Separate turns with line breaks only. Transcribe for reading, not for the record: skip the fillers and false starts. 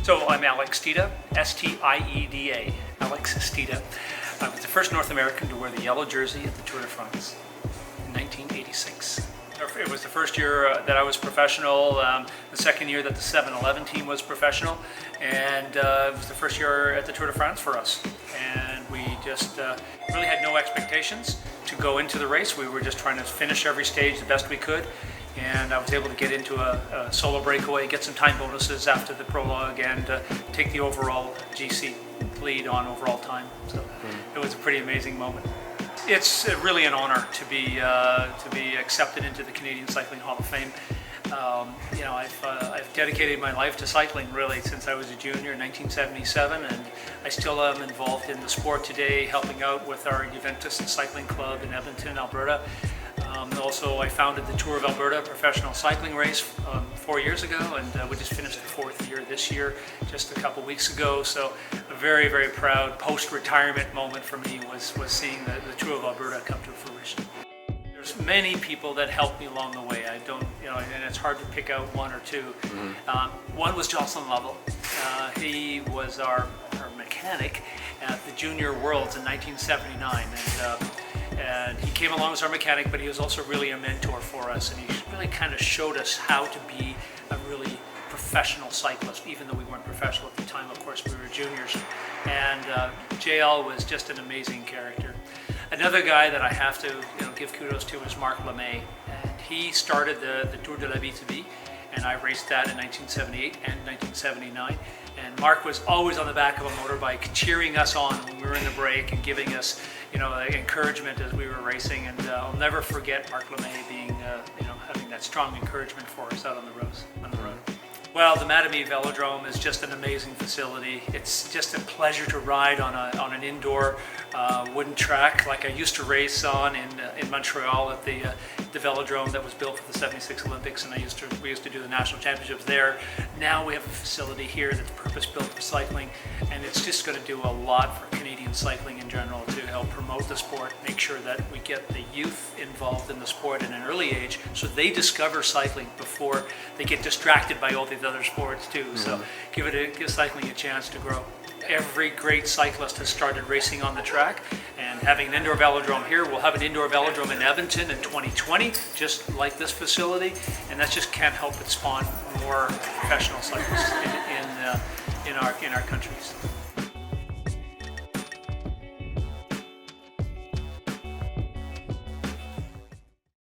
So I'm Alex Stieda, S-T-I-E-D-A, Alex Stieda. I was the first North American to wear the yellow jersey at the Tour de France in 1986. It was the first year that I was professional, the second year that the 7-Eleven team was professional, and it was the first year at the Tour de France for us. And we just really had no expectations to go into the race. We were just trying to finish every stage the best we could. And I was able to get into a solo breakaway, get some time bonuses after the prologue, and take the overall GC lead on overall time. So it was a pretty amazing moment. It's really an honor to be accepted into the Canadian Cycling Hall of Fame. I've dedicated my life to cycling really since I was a junior in 1977, and I still am involved in the sport today, helping out with our Juventus Cycling Club in Edmonton, Alberta. Also, I founded the Tour of Alberta professional cycling race 4 years ago, and we just finished the 4th year this year, just a couple weeks ago. So a very, very proud post-retirement moment for me was seeing the Tour of Alberta come to fruition. There's many people that helped me along the way. I don't, and it's hard to pick out one or two. One was Jocelyn Lovell. He was our mechanic at the Junior Worlds in 1979, and he came along as our mechanic, but he was also really a mentor for us, and he really kind of showed us how to be a really professional cyclist, even though we weren't professional at the time. Of course, we were juniors, and JL was just an amazing character. Another guy that I have to give kudos to is Marc Lamay, and he started the Tour de la Vie, and I raced that in 1978 and 1979. And Marc was always on the back of a motorbike, cheering us on when we were in the break and giving us, encouragement as we were racing. And I'll never forget Marc Lamay being, having that strong encouragement for us out on the road. Well, the Mattamy Velodrome is just an amazing facility. It's just a pleasure to ride on an indoor wooden track like I used to race on in Montreal at the velodrome that was built for the '76 Olympics, and we used to do the national championships there. Now we have a facility here that's purpose-built for cycling, and it's just going to do a lot for Canadian cycling in general to help promote the sport, make sure that we get the youth involved in the sport at an early age so they discover cycling before they get distracted by all these other sports too. So give cycling a chance to grow. Every great cyclist has started racing on the track, and having an indoor velodrome here, we'll have an indoor velodrome in Edmonton in 2020, just like this facility, and that just can't help but spawn more professional cyclists in our